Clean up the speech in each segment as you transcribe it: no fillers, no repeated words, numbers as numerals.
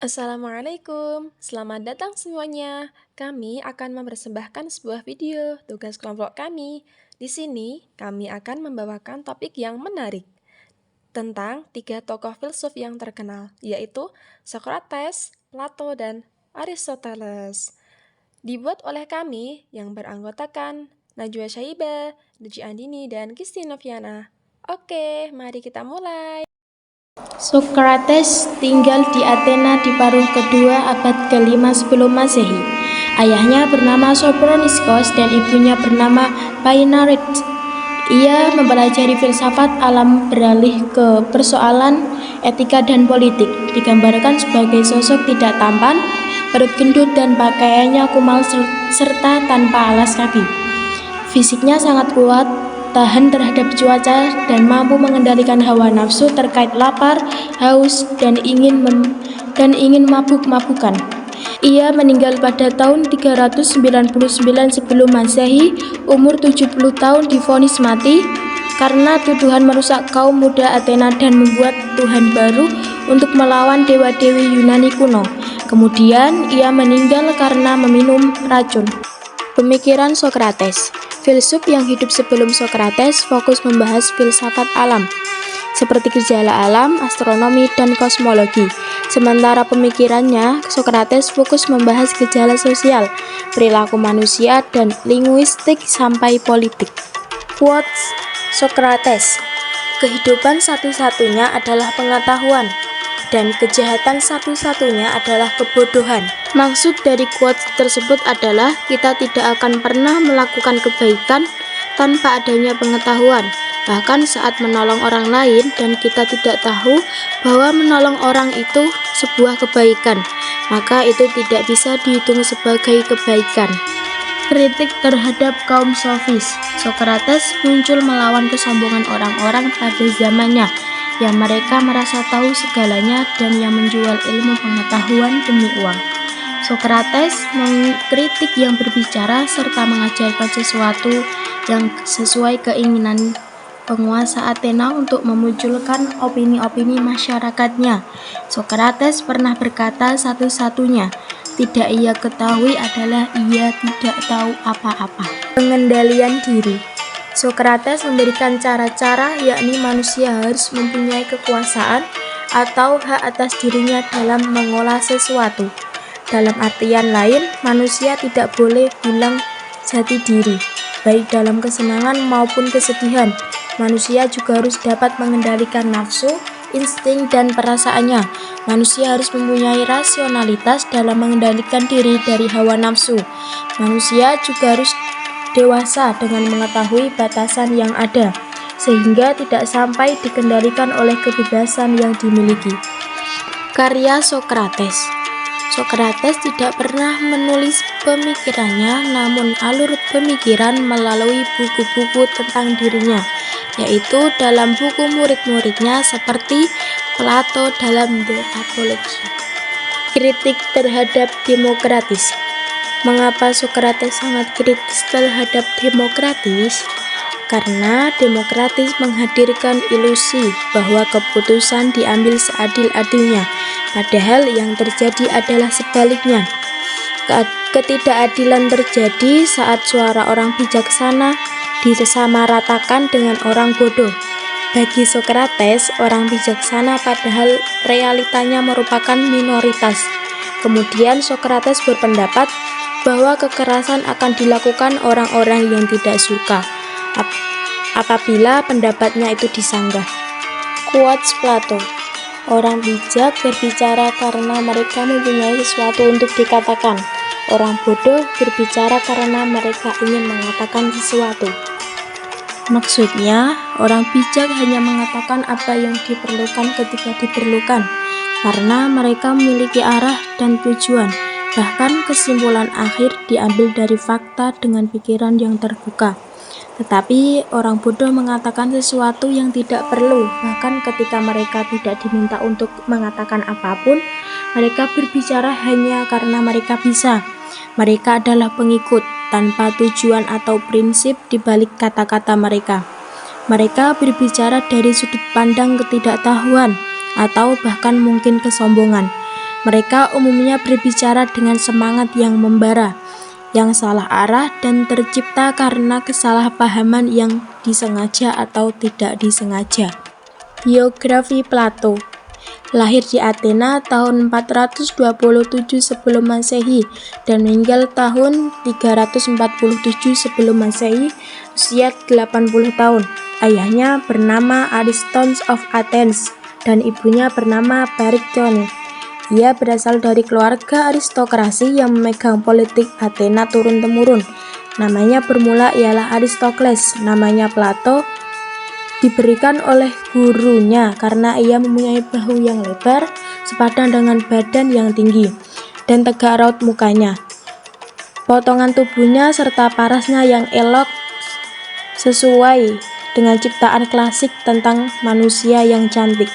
Assalamualaikum, selamat datang semuanya. Kami akan mempersembahkan sebuah video tugas kelompok kami. Di sini, kami akan membawakan topik yang menarik tentang 3 tokoh filsuf yang terkenal, yaitu Socrates, Plato, dan Aristoteles. Dibuat oleh kami yang beranggotakan Najwa Syahibah, Deji Andini, dan Kisti Noviana. Oke, mari kita mulai. Socrates tinggal di Athena di paruh kedua abad ke-5 sebelum Masehi. Ayahnya bernama Sophroniscus dan ibunya bernama Phainaredes. Ia mempelajari filsafat alam beralih ke persoalan etika dan politik. Digambarkan sebagai sosok tidak tampan, perut gendut dan pakaiannya kumal serta tanpa alas kaki. Fisiknya sangat kuat, tahan terhadap cuaca, dan mampu mengendalikan hawa nafsu terkait lapar, haus, dan ingin mabuk-mabukan. Ia meninggal pada tahun 399 sebelum Masehi, umur 70 tahun divonis mati karena tuduhan merusak kaum muda Athena dan membuat tuhan baru untuk melawan dewa-dewi Yunani kuno. Kemudian ia meninggal karena meminum racun. Pemikiran Socrates. Filsuf yang hidup sebelum Socrates fokus membahas filsafat alam, seperti gejala alam, astronomi, dan kosmologi. Sementara pemikirannya, Socrates fokus membahas gejala sosial, perilaku manusia, dan linguistik sampai politik. Quotes Socrates. Kehidupan satu-satunya adalah pengetahuan, dan kejahatan satu-satunya adalah kebodohan. Maksud dari quotes tersebut adalah kita tidak akan pernah melakukan kebaikan tanpa adanya pengetahuan, bahkan saat menolong orang lain dan kita tidak tahu bahwa menolong orang itu sebuah kebaikan, maka itu tidak bisa dihitung sebagai kebaikan. Kritik terhadap kaum sofis. Socrates muncul melawan kesombongan orang-orang pada zamannya, yang mereka merasa tahu segalanya dan yang menjual ilmu pengetahuan demi uang. Socrates mengkritik yang berbicara serta mengajarkan sesuatu yang sesuai keinginan penguasa Athena untuk memunculkan opini-opini masyarakatnya. Socrates pernah berkata satu-satunya tidak ia ketahui adalah ia tidak tahu apa-apa. Pengendalian diri. Socrates memberikan cara-cara, yakni manusia harus mempunyai kekuasaan atau hak atas dirinya dalam mengolah sesuatu. Dalam artian lain, manusia tidak boleh bilang jati diri, baik dalam kesenangan maupun kesedihan. Manusia juga harus dapat mengendalikan nafsu, insting, dan perasaannya. Manusia harus mempunyai rasionalitas dalam mengendalikan diri dari hawa nafsu. Manusia juga harus dewasa dengan mengetahui batasan yang ada, sehingga tidak sampai dikendalikan oleh kebebasan yang dimiliki. Karya Socrates. Socrates tidak pernah menulis pemikirannya, namun alur pemikiran melalui buku-buku tentang dirinya, yaitu dalam buku murid-muridnya seperti Plato dalam The Apology. Kritik terhadap Demokratis. Mengapa Socrates sangat kritis terhadap Demokratis? Karena Demokratis menghadirkan ilusi bahwa keputusan diambil seadil-adilnya, padahal yang terjadi adalah sebaliknya. Ketidakadilan terjadi saat suara orang bijaksana disamaratakan dengan orang bodoh. Bagi Socrates, orang bijaksana padahal realitanya merupakan minoritas. Kemudian Socrates berpendapat bahwa kekerasan akan dilakukan orang-orang yang tidak suka apabila pendapatnya itu disanggah. Quotes Plato. Orang bijak berbicara karena mereka mempunyai sesuatu untuk dikatakan. Orang bodoh berbicara karena mereka ingin mengatakan sesuatu. Maksudnya, orang bijak hanya mengatakan apa yang diperlukan ketika diperlukan, karena mereka memiliki arah dan tujuan. Bahkan kesimpulan akhir diambil dari fakta dengan pikiran yang terbuka. Tetapi orang bodoh mengatakan sesuatu yang tidak perlu, bahkan ketika mereka tidak diminta untuk mengatakan apapun, mereka berbicara hanya karena mereka bisa. Mereka adalah pengikut, tanpa tujuan atau prinsip di balik kata-kata mereka. Mereka berbicara dari sudut pandang ketidaktahuan, atau bahkan mungkin kesombongan. Mereka umumnya berbicara dengan semangat yang membara, yang salah arah dan tercipta karena kesalahpahaman yang disengaja atau tidak disengaja. Biografi Plato. Lahir di Athena tahun 427 sebelum Masehi dan meninggal tahun 347 sebelum Masehi, usia 80 tahun. Ayahnya bernama Ariston of Athens dan ibunya bernama Perictone. Ia berasal dari keluarga aristokrasi yang memegang politik Athena turun-temurun. Namanya bermula ialah Aristokles. Namanya Plato diberikan oleh gurunya karena ia mempunyai bahu yang lebar, sepadan dengan badan yang tinggi, dan tegak raut mukanya. Potongan tubuhnya serta parasnya yang elok sesuai dengan ciptaan klasik tentang manusia yang cantik.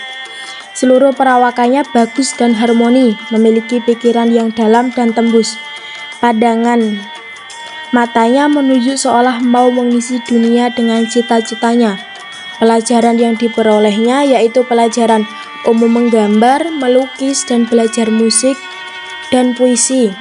Seluruh perawakannya bagus dan harmoni, memiliki pikiran yang dalam dan tembus. Pandangan matanya menunjuk seolah mau mengisi dunia dengan cita-citanya. Pelajaran yang diperolehnya yaitu pelajaran umum menggambar, melukis, dan belajar musik dan puisi.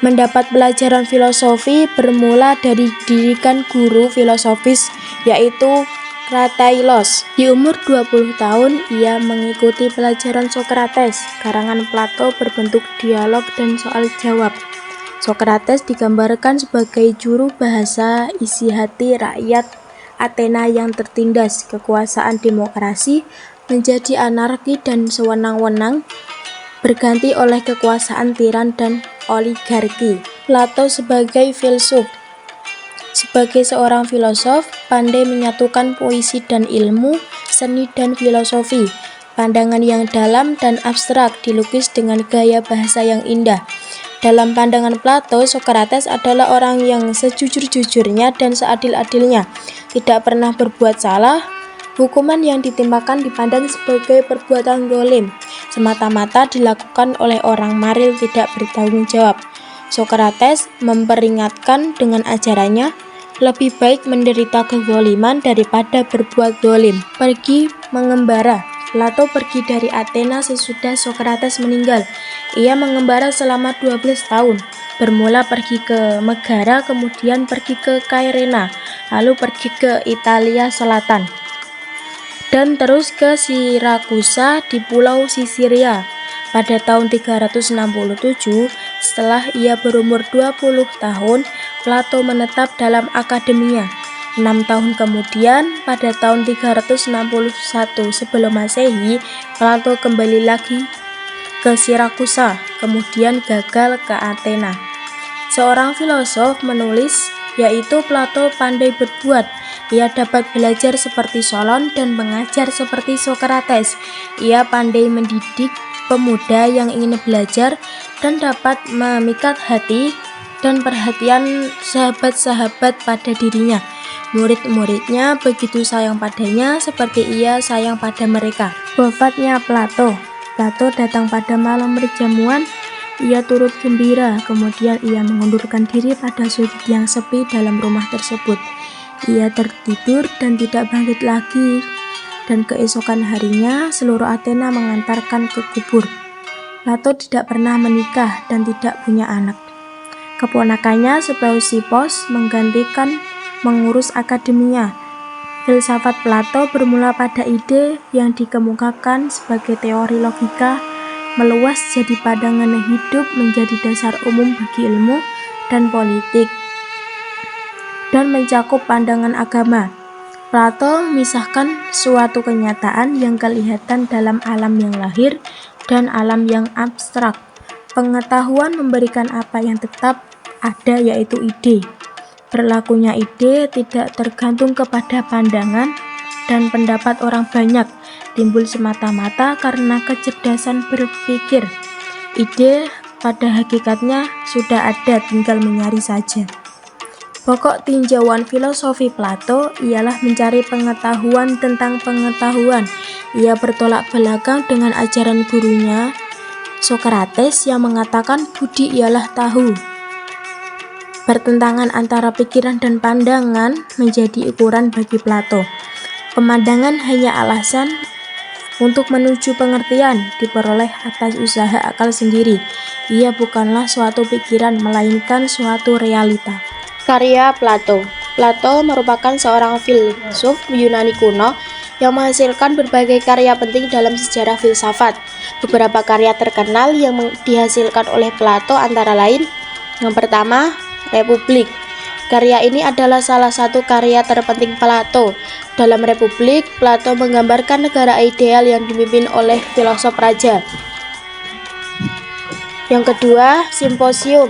Mendapat pelajaran filosofi bermula dari didikan guru filosofis yaitu Kratailos. Di umur 20 tahun, ia mengikuti pelajaran Sokrates. Karangan Plato berbentuk dialog dan soal jawab. Sokrates digambarkan sebagai juru bahasa isi hati rakyat Athena yang tertindas. Kekuasaan demokrasi menjadi anarki dan sewenang-wenang, berganti oleh kekuasaan tiran dan oligarki. Plato sebagai filsuf. Sebagai seorang filosof, pandai menyatukan puisi dan ilmu, seni dan filosofi. Pandangan yang dalam dan abstrak dilukis dengan gaya bahasa yang indah. Dalam pandangan Plato, Sokrates adalah orang yang sejujur-jujurnya dan seadil-adilnya, tidak pernah berbuat salah. Hukuman yang ditimpakan dipandang sebagai perbuatan zalim, semata-mata dilakukan oleh orang maril tidak bertanggung jawab. Sokrates memperingatkan dengan ajarannya, lebih baik menderita kezaliman daripada berbuat zalim. Pergi mengembara. Plato pergi dari Athena sesudah Sokrates meninggal. Ia mengembara selama 12 tahun. Bermula pergi ke Megara, kemudian pergi ke Kairena, lalu pergi ke Italia Selatan, dan terus ke Sirakusa di Pulau Sisilia. Pada tahun 367, setelah ia berumur 20 tahun, Plato menetap dalam akademia. 6 tahun kemudian, pada tahun 361 sebelum Masehi, Plato kembali lagi ke Sirakusa, kemudian gagal ke Athena. Seorang filosof menulis, yaitu Plato pandai berbuat. Ia dapat belajar seperti Solon dan mengajar seperti Sokrates. Ia pandai mendidik pemuda yang ingin belajar dan dapat memikat hati dan perhatian sahabat-sahabat pada dirinya. Murid-muridnya begitu sayang padanya seperti ia sayang pada mereka. Wafatnya Plato. Plato datang pada malam perjamuan. Ia turut gembira, kemudian ia mengundurkan diri pada sudut yang sepi dalam rumah tersebut. Ia tertidur dan tidak bangkit lagi, dan keesokan harinya seluruh Athena mengantarkan ke kubur. Plato tidak pernah menikah dan tidak punya anak. Keponakannya Speusippos menggantikan mengurus akademia. Filsafat Plato bermula pada ide yang dikemukakan sebagai teori logika, meluas jadi pandangan hidup menjadi dasar umum bagi ilmu dan politik, dan mencakup pandangan agama. Plato memisahkan suatu kenyataan yang kelihatan dalam alam yang lahir dan alam yang abstrak. Pengetahuan memberikan apa yang tetap ada, yaitu ide. Berlakunya ide tidak tergantung kepada pandangan dan pendapat orang banyak, timbul semata-mata karena kecerdasan berpikir. Ide pada hakikatnya sudah ada, tinggal mencari saja. Pokok tinjauan filosofi Plato ialah mencari pengetahuan tentang pengetahuan. Ia bertolak belakang dengan ajaran gurunya Sokrates yang mengatakan budi ialah tahu. Pertentangan antara pikiran dan pandangan menjadi ukuran bagi Plato. Pemandangan hanya alasan untuk menuju pengertian diperoleh atas usaha akal sendiri. Ia bukanlah suatu pikiran, melainkan suatu realita. Karya Plato. Plato merupakan seorang filsuf Yunani kuno yang menghasilkan berbagai karya penting dalam sejarah filsafat. Beberapa karya terkenal yang dihasilkan oleh Plato antara lain: yang pertama, Republik. Karya ini adalah salah satu karya terpenting Plato. Dalam Republik, Plato menggambarkan negara ideal yang dipimpin oleh filosof raja. Yang kedua, Simposium.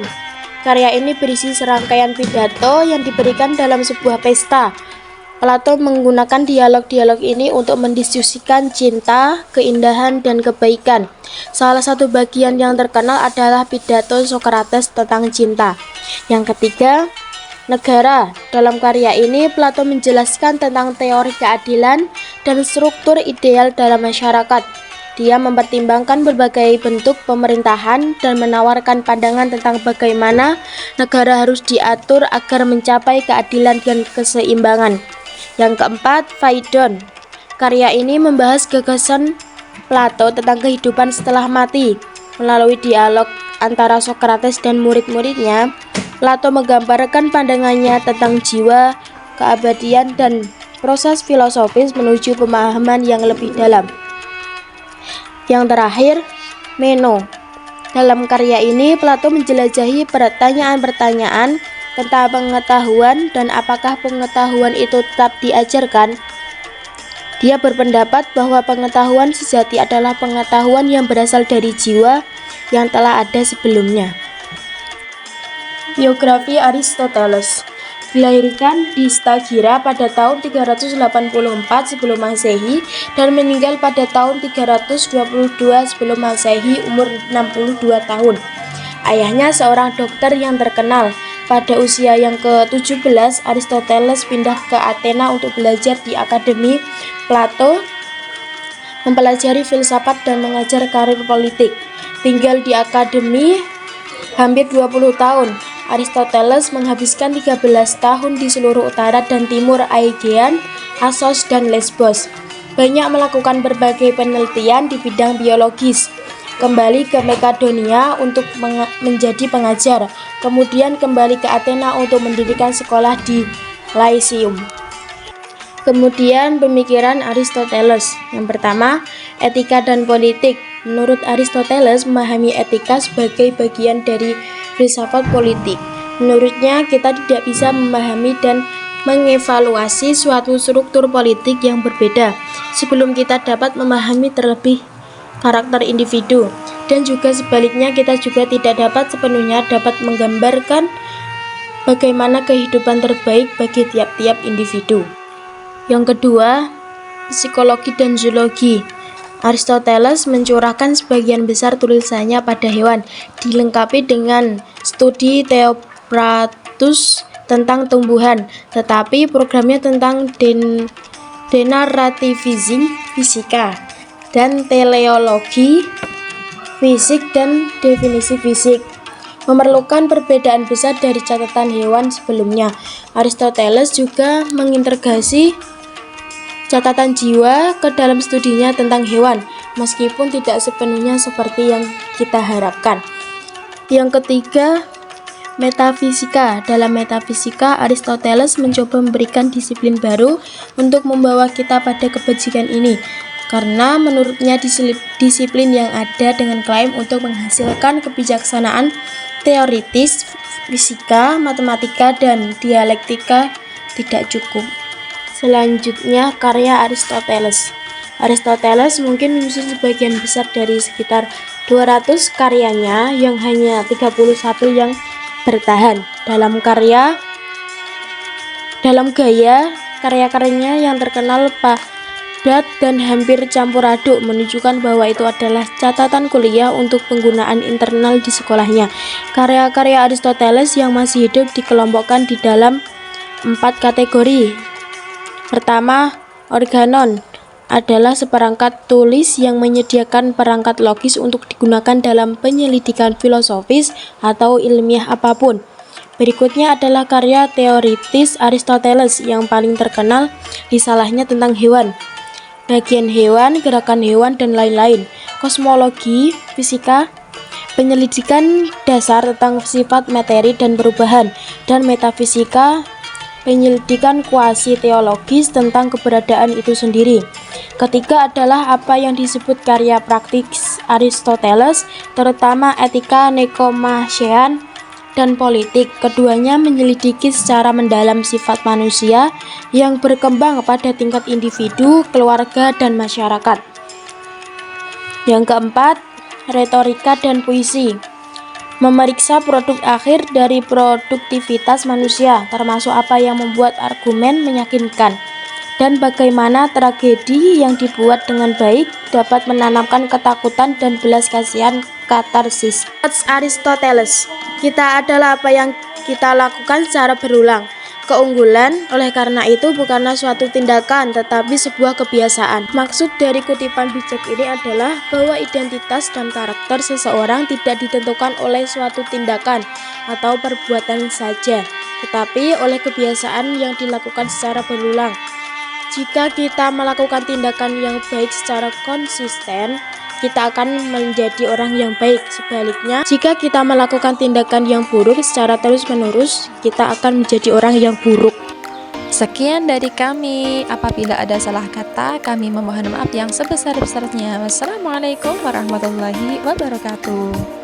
Karya ini berisi serangkaian pidato yang diberikan dalam sebuah pesta. Plato menggunakan dialog-dialog ini untuk mendiskusikan cinta, keindahan, dan kebaikan. Salah satu bagian yang terkenal adalah pidato Socrates tentang cinta. Yang ketiga, Negara. Dalam karya ini, Plato menjelaskan tentang teori keadilan dan struktur ideal dalam masyarakat. Dia mempertimbangkan berbagai bentuk pemerintahan dan menawarkan pandangan tentang bagaimana negara harus diatur agar mencapai keadilan dan keseimbangan. Yang keempat, Phaidon. Karya ini membahas gagasan Plato tentang kehidupan setelah mati. Melalui dialog antara Socrates dan murid-muridnya, Plato menggambarkan pandangannya tentang jiwa, keabadian, dan proses filosofis menuju pemahaman yang lebih dalam. Yang terakhir, Meno. Dalam karya ini, Plato menjelajahi pertanyaan-pertanyaan tentang pengetahuan dan apakah pengetahuan itu tetap diajarkan. Dia berpendapat bahwa pengetahuan sejati adalah pengetahuan yang berasal dari jiwa yang telah ada sebelumnya. Biografi Aristoteles. Dilahirkan di Stagira pada tahun 384 sebelum Masehi dan meninggal pada tahun 322 sebelum Masehi, umur 62 tahun. Ayahnya seorang dokter yang terkenal. Pada usia yang ke-17, Aristoteles pindah ke Athena untuk belajar di Akademi Plato, mempelajari filsafat dan mengajar karir politik. Tinggal di akademi hampir 20 tahun. Aristoteles menghabiskan 13 tahun di seluruh utara dan timur Aegean, Assos, dan Lesbos. Banyak melakukan berbagai penelitian di bidang biologis. Kembali ke Makedonia untuk menjadi pengajar, kemudian kembali ke Athena untuk mendirikan sekolah di Lyceum. Kemudian pemikiran Aristoteles. Yang pertama, etika dan politik. Menurut Aristoteles, memahami etika sebagai bagian dari filsafat politik. Menurutnya, kita tidak bisa memahami dan mengevaluasi suatu struktur politik yang berbeda sebelum kita dapat memahami terlebih karakter individu, dan juga sebaliknya kita juga tidak dapat sepenuhnya dapat menggambarkan bagaimana kehidupan terbaik bagi tiap-tiap individu. Yang kedua, psikologi dan zoologi. Aristoteles mencurahkan sebagian besar tulisannya pada hewan, dilengkapi dengan studi Theophrastus tentang tumbuhan, tetapi programnya tentang denarrativizing fisika dan teleologi fisik dan definisi fisik memerlukan perbedaan besar dari catatan hewan sebelumnya. Aristoteles juga mengintegrasi catatan jiwa ke dalam studinya tentang hewan, meskipun tidak sepenuhnya seperti yang kita harapkan. Yang ketiga, metafisika. Dalam metafisika, Aristoteles mencoba memberikan disiplin baru untuk membawa kita pada kebajikan ini, karena menurutnya disiplin yang ada dengan klaim untuk menghasilkan kebijaksanaan teoritis, fisika, matematika, dan dialektika tidak cukup. Selanjutnya, karya Aristoteles. Aristoteles mungkin menyusun sebagian besar dari sekitar 200 karyanya, yang hanya 31 yang bertahan. Dalam gaya, karya-karyanya yang terkenal padat dan hampir campur aduk menunjukkan bahwa itu adalah catatan kuliah untuk penggunaan internal di sekolahnya. Karya-karya Aristoteles yang masih hidup dikelompokkan di dalam 4 kategori. Pertama, organon adalah seperangkat tulis yang menyediakan perangkat logis untuk digunakan dalam penyelidikan filosofis atau ilmiah apapun. Berikutnya adalah karya teoritis Aristoteles yang paling terkenal, risalahnya tentang hewan. bagian hewan, gerakan hewan, dan lain-lain. Kosmologi, fisika, penyelidikan dasar tentang sifat materi dan perubahan, dan metafisika, penyelidikan kuasi teologis tentang keberadaan itu sendiri. Ketiga adalah apa yang disebut karya praktis Aristoteles, terutama etika, nikomachean, dan politik. Keduanya menyelidiki secara mendalam sifat manusia yang berkembang pada tingkat individu, keluarga, dan masyarakat. Yang keempat, retorika dan puisi. Memeriksa produk akhir dari produktivitas manusia, termasuk apa yang membuat argumen meyakinkan, dan bagaimana tragedi yang dibuat dengan baik dapat menanamkan ketakutan dan belas kasihan katarsis. Aristoteles, kita adalah apa yang kita lakukan secara berulang. Keunggulan, oleh karena itu, bukanlah suatu tindakan, tetapi sebuah kebiasaan. Maksud dari kutipan bijak ini adalah bahwa identitas dan karakter seseorang tidak ditentukan oleh suatu tindakan atau perbuatan saja, tetapi oleh kebiasaan yang dilakukan secara berulang. Jika kita melakukan tindakan yang baik secara konsisten, kita akan menjadi orang yang baik. Sebaliknya, jika kita melakukan tindakan yang buruk secara terus-menerus, kita akan menjadi orang yang buruk. Sekian dari kami. Apabila ada salah kata, kami memohon maaf yang sebesar-besarnya. Wassalamualaikum warahmatullahi wabarakatuh.